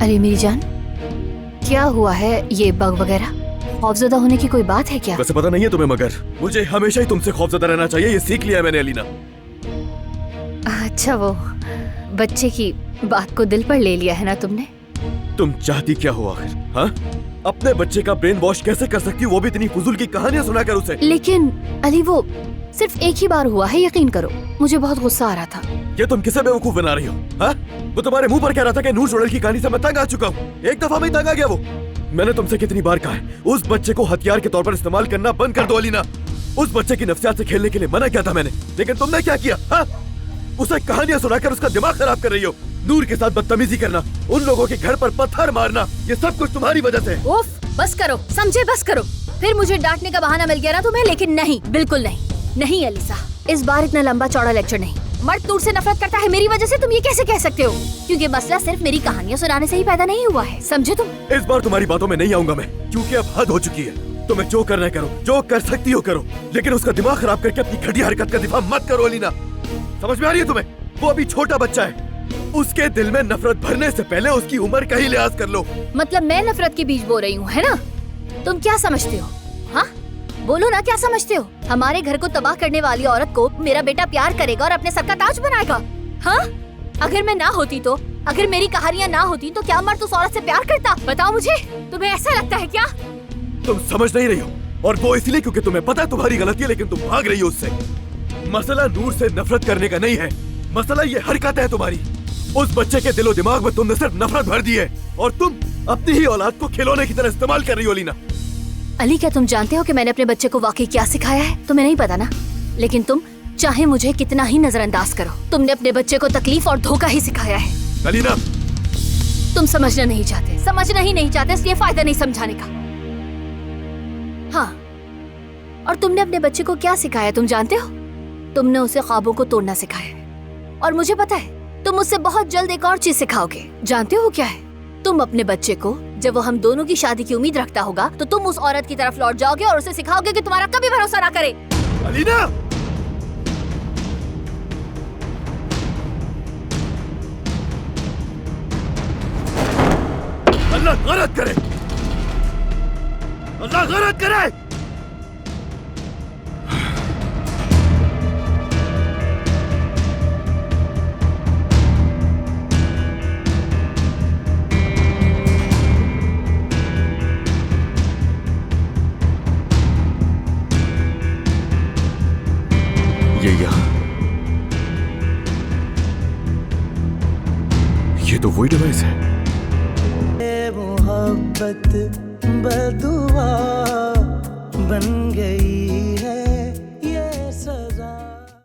अली मेरी जान, क्या हुआ है? ये बग वगैरह खौफजदा होने की कोई बात है क्या? वैसे पता नहीं है तुम्हें, मगर मुझे हमेशा ही तुमसे खौफजदा रहना चाहिए, ये सीख लिया है मैंने अलीना। अच्छा, वो बच्चे की बात को दिल पर ले लिया है ना तुमने? तुम चाहती क्या हो आखिर? हाँ, अपने बच्चे का ब्रेन वॉश कैसे कर सकती हो, वो भी इतनी फजूल की कहानियां सुनाकर उसे? लेकिन अली वो सिर्फ एक ही बार हुआ है, यकीन करो। मुझे बहुत गुस्सा आ रहा था। ये तुम किसे बेवकूफ बना रही हो? हाँ, वो तुम्हारे मुंह पर कह रहा था कि नूर जोड़ल की कहानी से मैं तंग आ चुका हूँ। एक दफा में तंग आ गया वो। मैंने तुमसे कितनी बार कहा है, उस बच्चे को हथियार के तौर पर इस्तेमाल करना बंद कर दो अलीना। उस बच्चे की नफ्सियात से खेलने के लिए मना किया था मैंने, लेकिन तुमने क्या किया? हाँ, उसे कहानियां सुनाकर उसका दिमाग खराब कर रही हो। नूर के साथ बदतमीजी करना, उन लोगों के घर पर पत्थर मारना, ये सब कुछ तुम्हारी वजह से। उफ, बस करो, समझे? बस करो। फिर मुझे डांटने का बहाना मिल गया ना तुम्हें, लेकिन नहीं, बिल्कुल नहीं। नहीं अलीसा, इस बार इतना लंबा चौड़ा लेक्चर नहीं। मर्द नूर से नफरत करता है मेरी वजह से, तुम ये कैसे कह सकते हो? क्योंकि मसला सिर्फ मेरी कहानियां सुनाने से ही पैदा नहीं हुआ है, समझे तुम? इस बार तुम्हारी बातों में नहीं आऊंगा मैं, क्योंकि अब हद हो चुकी है। तुम्हें जो करना है करो, जो कर सकती हो करो, लेकिन उसका दिमाग खराब करके अपनी घटिया हरकत का दिफा मत करो अलीना। समझ में आ रही है तुम्हें? वो अभी छोटा बच्चा है, उसके दिल में नफरत भरने से पहले उसकी उम्र का ही लिहाज कर लो। मतलब मैं नफरत के बीज बो रही हूँ, है ना? तुम क्या समझते हो? हाँ, बोलो ना, क्या समझते हो? हमारे घर को तबाह करने वाली औरत को मेरा बेटा प्यार करेगा और अपने सर का ताज बनाएगा? हाँ, अगर मैं ना होती तो, अगर मेरी कहानियाँ ना होती तो क्या मर्द उस औरत से प्यार करता? बताओ मुझे, तुम्हें ऐसा लगता है क्या? तुम समझ नहीं रही हो, और वो इसलिए क्योंकि तुम्हें पता है तुम्हारी गलती है, लेकिन तुम भाग रही हो उससे। मसला नूर से नफरत करने का नहीं है, मसला ये हरकत है तुम्हारी। उस बच्चे के दिलो दिमाग में तुमने सिर्फ नफरत भर दी है, और तुम अपनी ही औलाद को खिलौने की तरह इस्तेमाल कर रही हो अलीना। अली, क्या तुम जानते हो कि मैंने अपने बच्चे को वाकई क्या सिखाया है? तुम्हें नहीं पता ना, लेकिन तुम चाहे मुझे कितना ही नजरअंदाज करो, तुमने अपने बच्चे को तकलीफ और धोखा ही सिखाया है। अलीना, तुम समझना नहीं चाहते, समझना ही नहीं चाहते, इसलिए फायदा नहीं समझाने का। हाँ, और तुमने अपने बच्चे को क्या सिखाया तुम जानते हो? तुमने उसे ख्वाबों को तोड़ना सिखाया है, और मुझे पता है तुम मुझसे बहुत जल्द एक और चीज सिखाओगे। जानते हो क्या है? तुम अपने बच्चे को, जब वो हम दोनों की शादी की उम्मीद रखता होगा, तो तुम उस औरत की तरफ लौट जाओगे और उसे सिखाओगे कि तुम्हारा कभी भरोसा ना करे। अलीना, अल्लाह गलत करे, अल्लाह गलत करे। ये तो वही डिवाइस है। मोहब्बत बदुआ बन गई